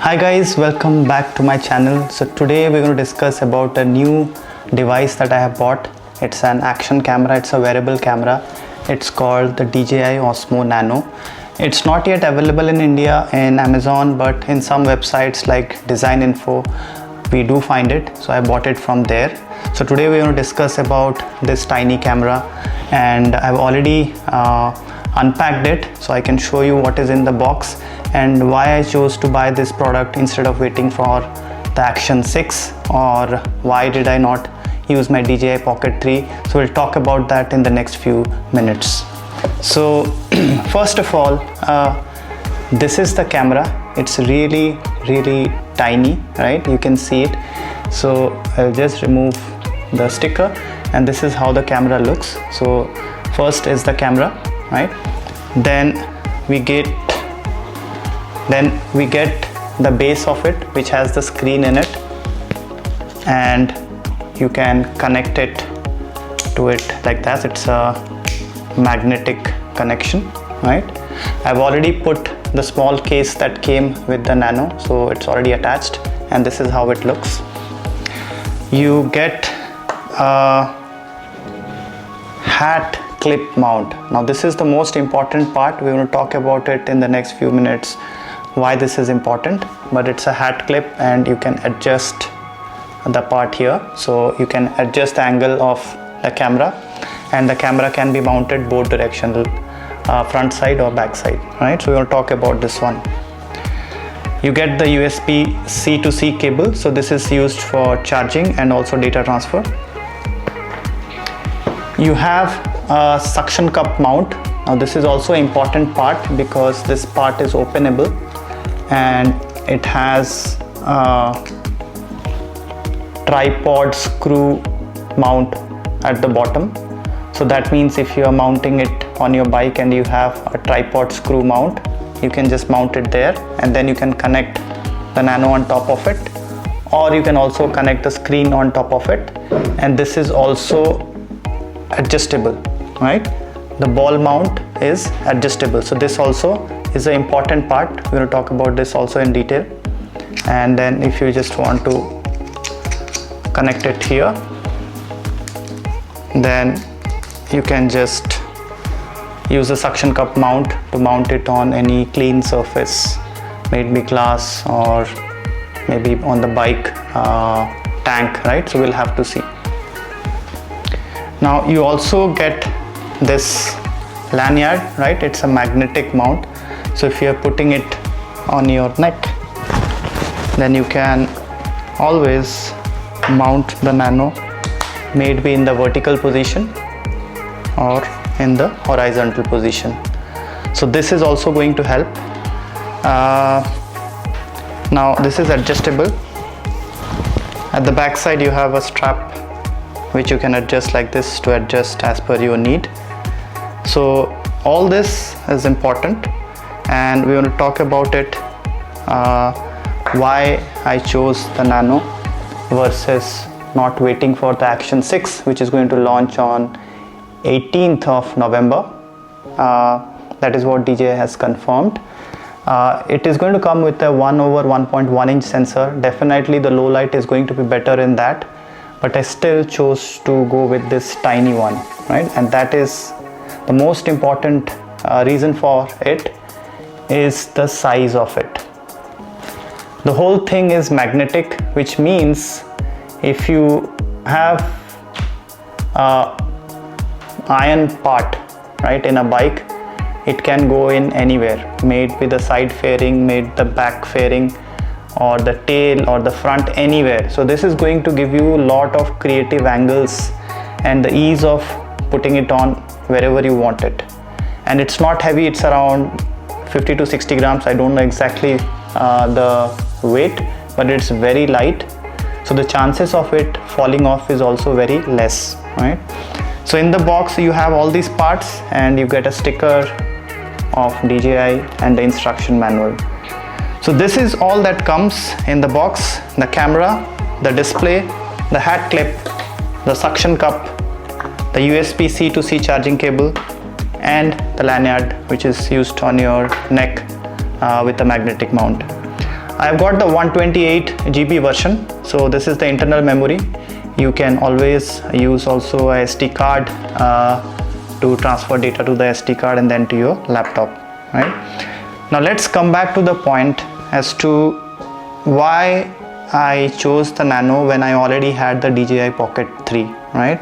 Hi guys, welcome back to my channel. So today we're going to discuss about a new device that I have bought. It's an action camera, it's a wearable camera. It's called the DJI Osmo Nano. It's not yet available in India in Amazon, but in some websites like Design Info we do find it, so I bought it from there. So today we're going to discuss about this tiny camera, and I've already unpacked it so I can show you what is in the box and why I chose to buy this product instead of waiting for the Action 6, or why did I not use my DJI Pocket 3. So we'll talk about that in the next few minutes. So first of all, this is the camera. It's really tiny, right? You can see it. So I'll just remove the sticker, and this is how the camera looks. So first is the camera, right? Then we get the base of it, which has the screen in it, and you can connect it to it like that. It's a magnetic connection, right? I've already put the small case that came with the Nano, so it's already attached, and this is how it looks. You get a hat clip mount. Now this is the most important part. We're going to talk about it in the next few minutes, why this is important. But it's a hat clip, and you can adjust the part here, so you can adjust the angle of the camera, and the camera can be mounted both directional, front side or back side, right? So we're going to talk about this one. You get the USB C to C cable, so this is used for charging and also data transfer. You have a suction cup mount. Now this is also an important part because this part is openable, and it has a tripod screw mount at the bottom. So that means if you are mounting it on your bike and you have a tripod screw mount, you can just mount it there, and then you can connect the Nano on top of it, or you can also connect the screen on top of it. And this is also adjustable, right? The ball mount is adjustable, so this also is an important part. We're going to talk about this also in detail. And then if you just want to connect it here, then you can just use a suction cup mount to mount it on any clean surface, maybe glass or maybe on the bike tank, right? So we'll have to see. Now you also get this lanyard, right? It's a magnetic mount, so if you're putting it on your neck, then you can always mount the Nano, maybe in the vertical position or in the horizontal position. So this is also going to help. Now this is adjustable. At the back side you have a strap which you can adjust like this to adjust as per your need. So all this is important, and we want to talk about it, why I chose the Nano versus not waiting for the Action 6, which is going to launch on 18th of November. That is what DJI has confirmed. It is going to come with a 1/1.1 inch sensor. Definitely the low light is going to be better in that, but I still chose to go with this tiny one, right? And that is the most important reason for it, is the size of it. The whole thing is magnetic, which means if you have iron part, right, in a bike, it can go in anywhere, made with the side fairing, made the back fairing, or the tail or the front, anywhere. So this is going to give you a lot of creative angles and the ease of putting it on wherever you want it. And it's not heavy, it's around 50 to 60 grams. I don't know exactly the weight, but it's very light, so the chances of it falling off is also very less, right? So in the box you have all these parts, and you get a sticker of DJI and the instruction manual. So this is all that comes in the box: the camera, the display, the hat clip, the suction cup, the USB C to C charging cable, and the lanyard, which is used on your neck with a magnetic mount. I've got the 128 GB version, so this is the internal memory. You can always use also a SD card to transfer data to the SD card and then to your laptop, right? Now let's come back to the point as to why I chose the Nano when I already had the DJI Pocket 3, right?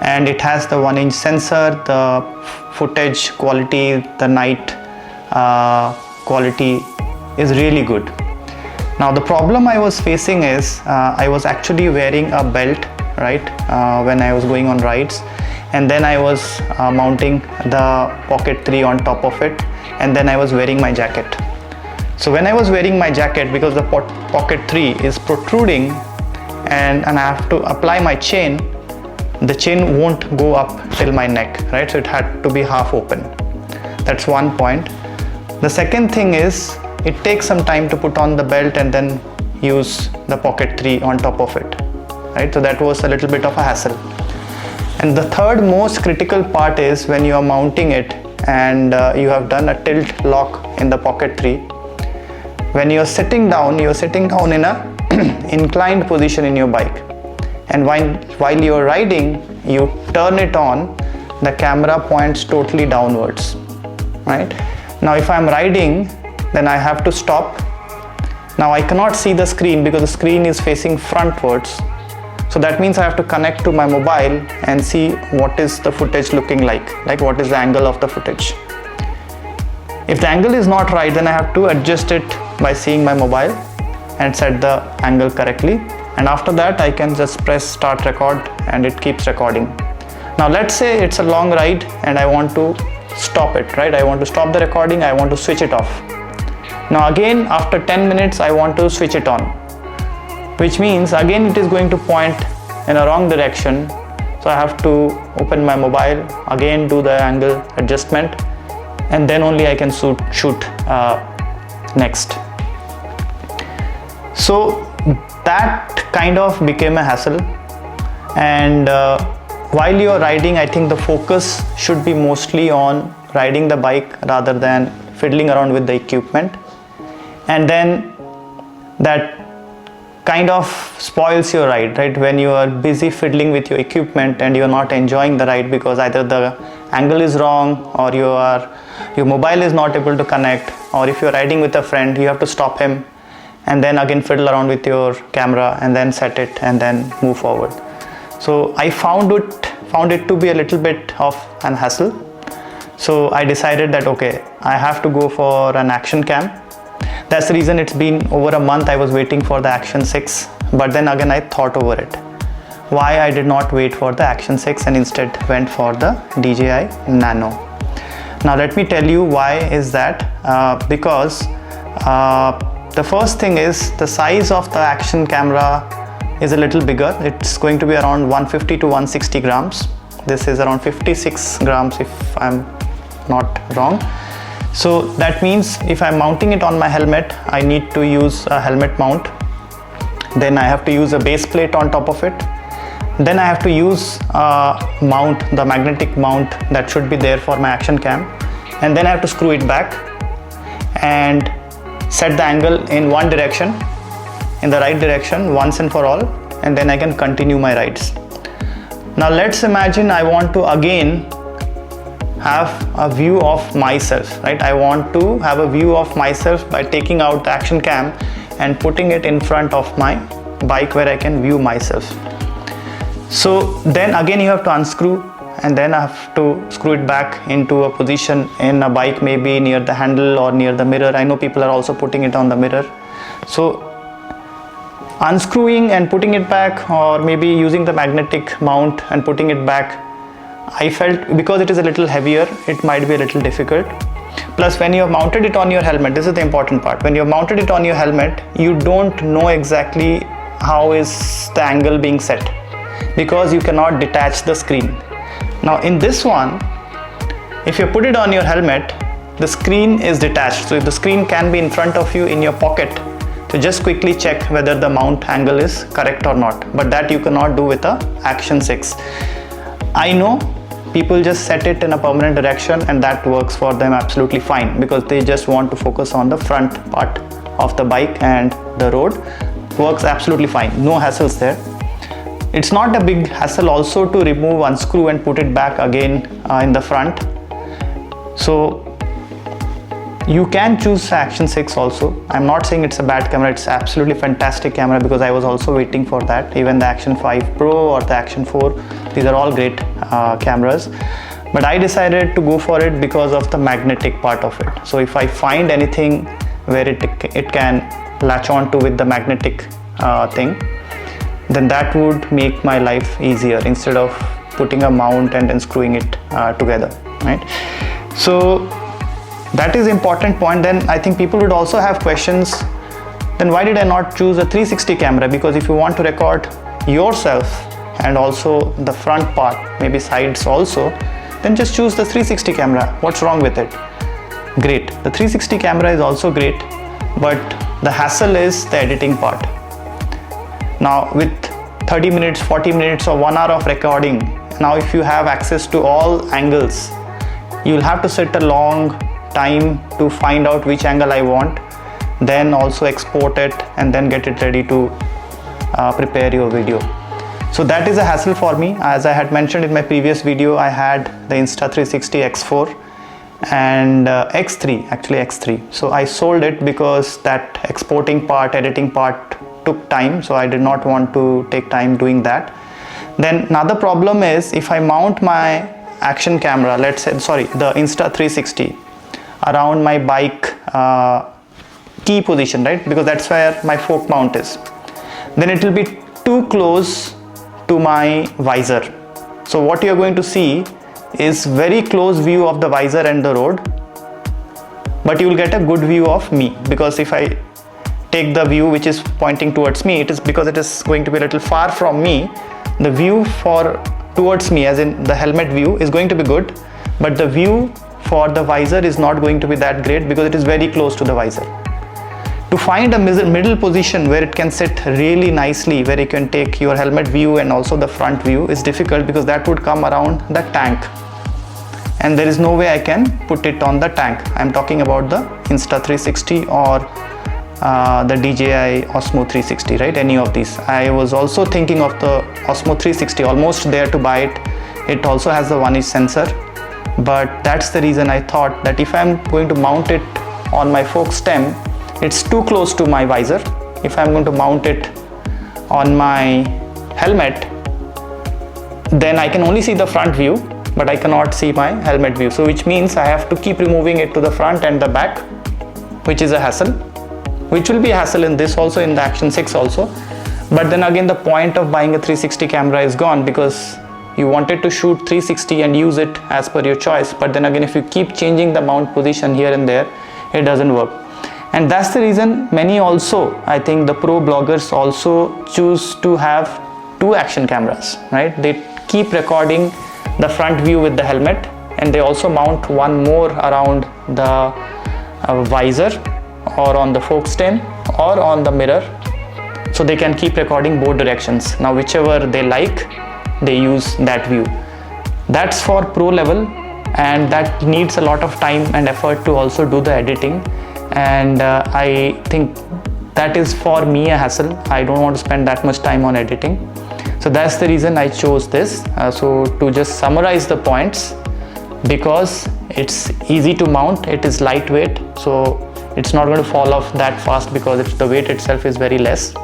And it has the 1-inch sensor, the footage quality, the night quality is really good. Now the problem I was facing is I was actually wearing a belt, right, when I was going on rides, and then I was mounting the Pocket 3 on top of it, and then I was wearing my jacket. So when I was wearing my jacket, because the Pocket 3 is protruding and I have to apply my chain, the chain won't go up till my neck, right? So it had to be half open. That's one point. The second thing is it takes some time to put on the belt and then use the Pocket 3 on top of it, right? So that was a little bit of a hassle. And the third most critical part is when you are mounting it and you have done a tilt lock in the Pocket 3. When you're sitting down in a inclined position in your bike, and while you're riding, you turn it on, the camera points totally downwards, right? Now if I'm riding, then I have to stop. Now I cannot see the screen because the screen is facing frontwards. So that means I have to connect to my mobile and see what is the footage looking like what is the angle of the footage. If the angle is not right, then I have to adjust it by seeing my mobile and set the angle correctly. And after that, I can just press start record and it keeps recording. Now let's say it's a long ride and I want to stop it, right? I want to stop the recording, I want to switch it off. Now again, after 10 minutes, I want to switch it on, which means again it is going to point in a wrong direction. So I have to open my mobile, again do the angle adjustment, and then only I can shoot next. So that kind of became a hassle. And while you're riding, I think the focus should be mostly on riding the bike rather than fiddling around with the equipment. And then that kind of spoils your ride, right? When you are busy fiddling with your equipment and you're not enjoying the ride because either the angle is wrong or your mobile is not able to connect, or if you're riding with a friend, you have to stop him and then again fiddle around with your camera and then set it and then move forward. So I found it to be a little bit of an hassle. So I decided that okay, I have to go for an action cam. That's the reason it's been over a month I was waiting for the Action 6, but then again I thought over it. Why I did not wait for the Action 6 and instead went for the DJI Nano. Now let me tell you why is that, because the first thing is the size of the action camera is a little bigger. It's going to be around 150 to 160 grams. This is around 56 grams if I'm not wrong. So that means if I'm mounting it on my helmet, I need to use a helmet mount. Then I have to use a base plate on top of it. Then I have to use a mount, the magnetic mount that should be there for my action cam. And then I have to screw it back and set the angle in one direction, in the right direction once and for all, and then I can continue my rides. Now let's imagine I want to again have a view of myself, right? I want to have a view of myself by taking out the action cam and putting it in front of my bike where I can view myself. So then again you have to unscrew and then I have to screw it back into a position in a bike, maybe near the handle or near the mirror. I know people are also putting it on the mirror. So unscrewing and putting it back, or maybe using the magnetic mount and putting it back, I felt because it is a little heavier, it might be a little difficult. Plus when you have mounted it on your helmet, this is the important part, when you have mounted it on your helmet, you don't know exactly how is the angle being set because you cannot detach the screen. Now in this one, if you put it on your helmet, the screen is detached. So the screen can be in front of you in your pocket to just quickly check whether the mount angle is correct or not. But that you cannot do with a Action 6. I know people just set it in a permanent direction and that works for them absolutely fine because they just want to focus on the front part of the bike and the road. Works absolutely fine, no hassles there. It's not a big hassle also to remove, unscrew and put it back again in the front. So you can choose Action 6 also. I'm not saying it's a bad camera, it's absolutely fantastic camera, because I was also waiting for that. Even the Action 5 Pro or the Action 4, these are all great cameras. But I decided to go for it because of the magnetic part of it. So if I find anything where it can latch on to with the magnetic thing, then that would make my life easier instead of putting a mount and then screwing it together, right? So that is important point. Then I think people would also have questions, then why did I not choose a 360 camera? Because if you want to record yourself and also the front part, maybe sides also, then just choose the 360 camera. What's wrong with it? Great, the 360 camera is also great, but the hassle is the editing part. Now with 30 minutes, 40 minutes or 1 hour of recording, now if you have access to all angles, you'll have to sit a long time to find out which angle I want, then also export it and then get it ready to prepare your video. So that is a hassle for me. As I had mentioned in my previous video, I had the Insta360 X4 and X3, actually X3. So I sold it because that exporting part, editing part took time, so I did not want to take time doing that. Then another problem is, if I mount my action camera, let's say, sorry, the Insta360 around my bike key position, right, because that's where my fork mount is, then it will be too close to my visor. So what you're going to see is very close view of the visor and the road, but you will get a good view of me, because if I take the view which is pointing towards me, it is because it is going to be a little far from me. The view for towards me, as in the helmet view, is going to be good, but the view for the visor is not going to be that great because it is very close to the visor. To find a middle position where it can sit really nicely, where you can take your helmet view and also the front view, is difficult, because that would come around the tank and there is no way I can put it on the tank. I'm talking about the Insta360 or the DJI Osmo 360, right? Any of these. I was also thinking of the Osmo 360, almost there to buy it. It also has the 1-inch sensor, but that's the reason I thought that if I'm going to mount it on my fork stem, it's too close to my visor. If I'm going to mount it on my helmet, then I can only see the front view, but I cannot see my helmet view. So which means I have to keep removing it to the front and the back, which is a hassle, which will be a hassle in this also, in the Action 6 also. But then again, the point of buying a 360 camera is gone, because you wanted to shoot 360 and use it as per your choice. But then again, if you keep changing the mount position here and there, it doesn't work. And that's the reason many also, I think the pro bloggers also choose to have 2 action cameras, right? They keep recording the front view with the helmet, and they also mount one more around the visor or on the fork stem or on the mirror, so they can keep recording both directions. Now whichever they like, they use that view. That's for pro level, and that needs a lot of time and effort to also do the editing, and I think that is for me a hassle. I don't want to spend that much time on editing. So that's the reason I chose this. So to just summarize the points, because it's easy to mount, it is lightweight, so it's not going to fall off that fast because the weight itself is very less.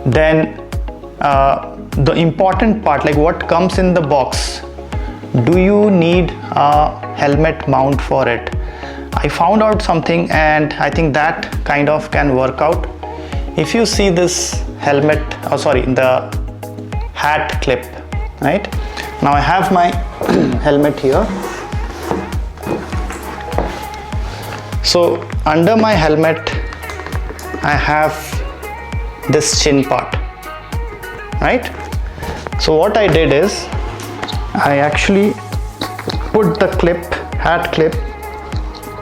Then the important part, like what comes in the box, do you need a helmet mount for it? I found out something, and I think that kind of can work out. If you see this helmet, the hat clip, right? Now I have my helmet here. So under my helmet, I have this chin part, right? So what I did is, I actually put the hat clip,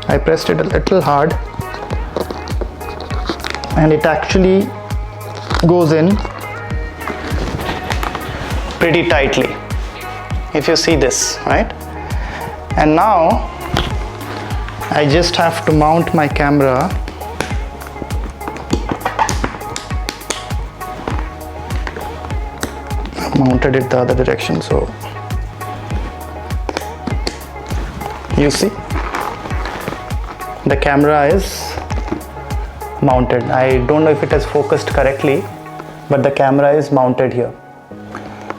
I pressed it a little hard, and it actually goes in pretty tightly, if you see this, right? And now I just have to mount my camera mounted it the other direction, so you see the camera is mounted. I don't know if it is focused correctly, but the camera is mounted here.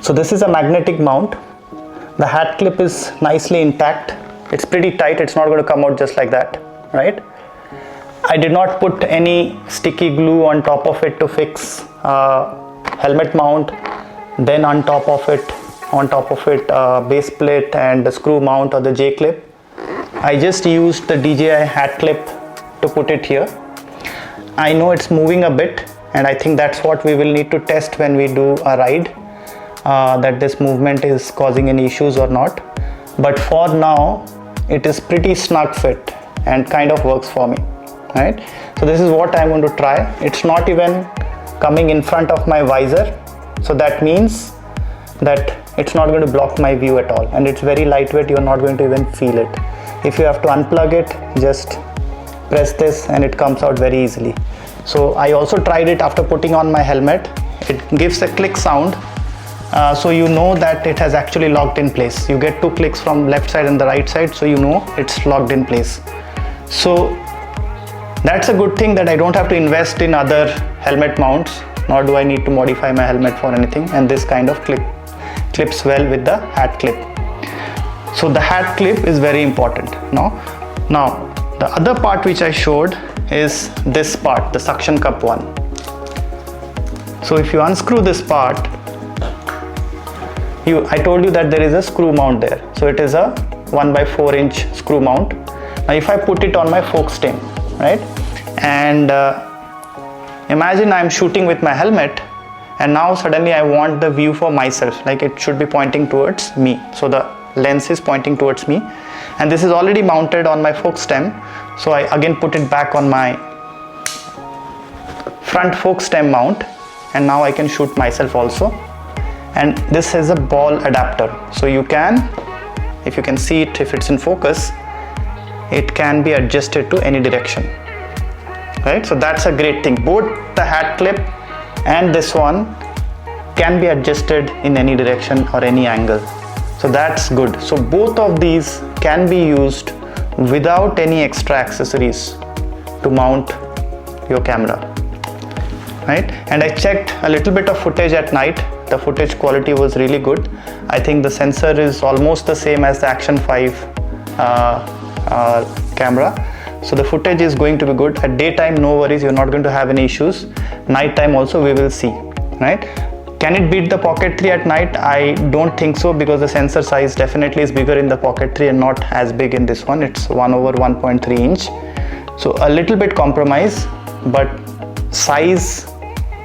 So this is a magnetic mount. The hat clip is nicely intact. It's pretty tight, it's not going to come out just like that, right? I did not put any sticky glue on top of it to fix helmet mount, then on top of it base plate and the screw mount or the J clip. I just used the DJI hat clip to put it here. I know it's moving a bit, and I think that's what we will need to test when we do a ride, that this movement is causing any issues or not. But for now it is pretty snug fit and kind of works for me, right? So this is what I'm going to try. It's not even coming in front of my visor, so that means that it's not going to block my view at all, and it's very lightweight. You're not going to even feel it. If you have to unplug it, just press this and it comes out very easily. So I also tried it after putting on my helmet. It gives a click sound, so you know that it has actually locked in place. You get 2 clicks from left side and the right side, so you know it's locked in place. So that's a good thing, that I don't have to invest in other helmet mounts, nor do I need to modify my helmet for anything, and this kind of clips well with the hat clip. So the hat clip is very important. Now the other part which I showed is this part, the suction cup one. So if you unscrew this part, I told you that there is a screw mount there. So it is a 1/4 inch screw mount. Now if I put it on my fork stem, right, and imagine I'm shooting with my helmet, and now suddenly I want the view for myself, like it should be pointing towards me. So the lens is pointing towards me, and this is already mounted on my fork stem. So I again put it back on my front fork stem mount, and now I can shoot myself also. And this is a ball adapter, so you can, if you can see it, if it's in focus, it can be adjusted to any direction, right? So that's a great thing. Both the hat clip and this one can be adjusted in any direction or any angle, so that's good. So both of these can be used without any extra accessories to mount your camera, right? And I checked a little bit of footage at night. The footage quality was really good. I think the sensor is almost the same as the Action 5 camera, so the footage is going to be good. At daytime, no worries, you're not going to have any issues. Nighttime also we will see, right? Can it beat the Pocket 3 at night? I don't think so, because the sensor size definitely is bigger in the Pocket 3 and not as big in this one. It's 1/1.3 inch, so a little bit compromise, but size,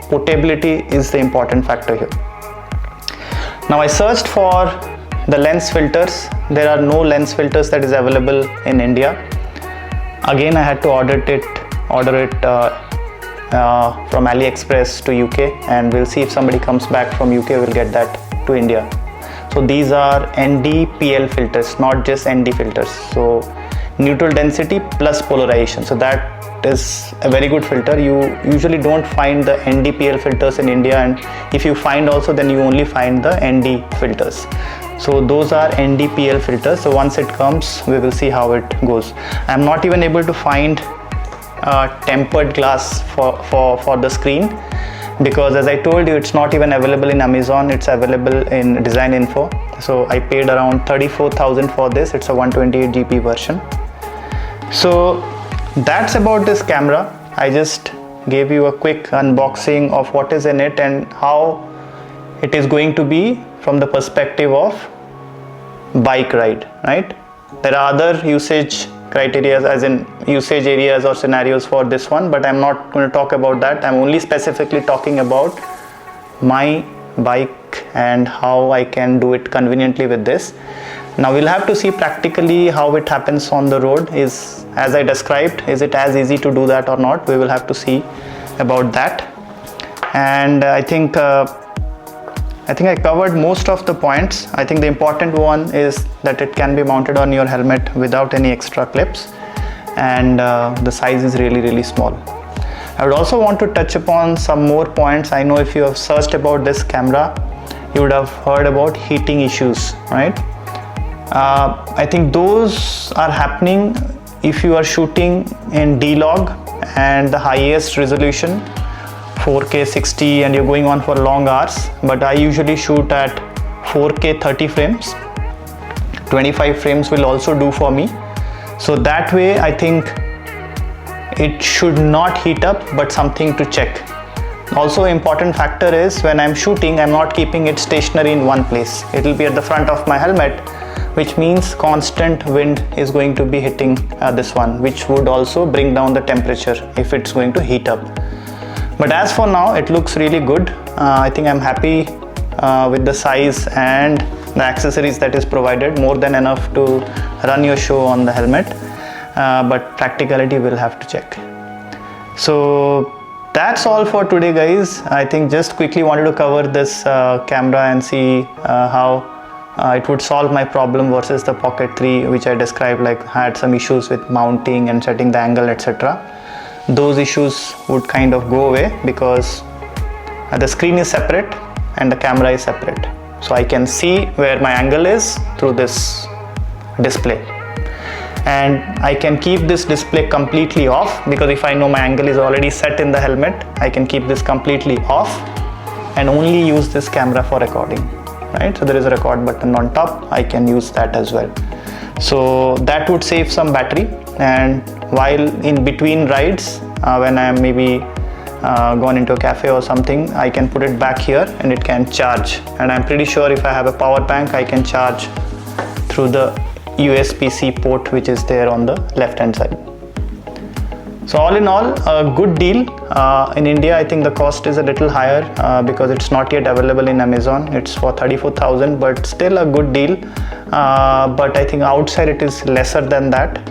portability is the important factor here. Now I searched for the lens filters. There are no lens filters that is available in India. Again, I had to order it from AliExpress to UK, and we'll see if somebody comes back from UK, we'll get that to India. So these are ND-PL filters, not just ND filters. So neutral density plus polarization. So that is a very good filter. You usually don't find the ND-PL filters in India, and if you find also, then you only find the ND filters. So those are ND-PL filters. So once it comes, we will see how it goes. I'm not even able to find tempered glass for the screen, because as I told you, it's not even available in Amazon. It's available in Design Info. So I paid around 34,000 for this. It's a 128GB version. So that's about this camera. I just gave you a quick unboxing of what is in it and how it is going to be from the perspective of bike ride, right? There are other usage criteria, as in usage areas or scenarios for this one, but I'm not going to talk about that. I'm only specifically talking about my bike and how I can do it conveniently with this. Now we'll have to see practically how it happens on the road. Is, as I described, is it as easy to do that or not? We will have to see about that. And I think I covered most of the points. I think the important one is that it can be mounted on your helmet without any extra clips, and the size is really small. I would also want to touch upon some more points. I know if you have searched about this camera, you would have heard about heating issues, right? I think those are happening if you are shooting in D-Log and the highest resolution 4K 60 and you're going on for long hours, but I usually shoot at 4K 30 frames. 25 frames will also do for me. So that way I think it should not heat up, but something to check. Also important factor is when I'm shooting, I'm not keeping it stationary in one place. It will be at the front of my helmet, which means constant wind is going to be hitting this one, which would also bring down the temperature if it's going to heat up. But as for now, it looks really good. I think I'm happy with the size and the accessories that is provided, more than enough to run your show on the helmet, but practicality we'll have to check. So that's all for today, guys. I think just quickly wanted to cover this camera and see how it would solve my problem versus the Pocket 3, which I described, like had some issues with mounting and setting the angle, etc. Those issues would kind of go away because the screen is separate and the camera is separate. So I can see where my angle is through this display. And I can keep this display completely off, because if I know my angle is already set in the helmet, I can keep this completely off and only use this camera for recording, right? So there is a record button on top, I can use that as well. So that would save some battery, and while in between rides, when I am maybe gone into a cafe or something, I can put it back here and it can charge. And I'm pretty sure if I have a power bank, I can charge through the USB-C port which is there on the left hand side. So all in all, a good deal. In India, I think the cost is a little higher because it's not yet available in Amazon. It's for 34,000, but still a good deal. But I think outside it is lesser than that.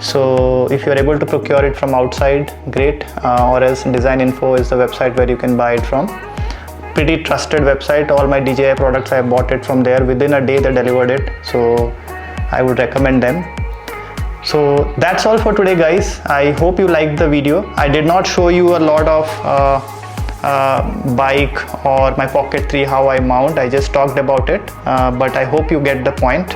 So if you're able to procure it from outside, great. Or else Design Info is the website where you can buy it from. Pretty trusted website. All my DJI products, I bought it from there. Within a day they delivered it. So I would recommend them. So that's all for today, guys. I hope you liked the video. I did not show you a lot of bike or my Pocket 3, how I mount. I just talked about it, but I hope you get the point.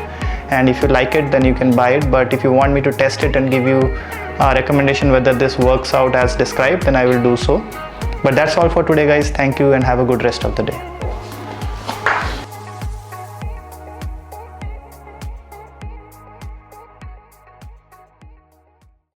And if you like it, then you can buy it. But if you want me to test it and give you a recommendation whether this works out as described, then I will do so. But that's all for today, guys. Thank you and have a good rest of the day.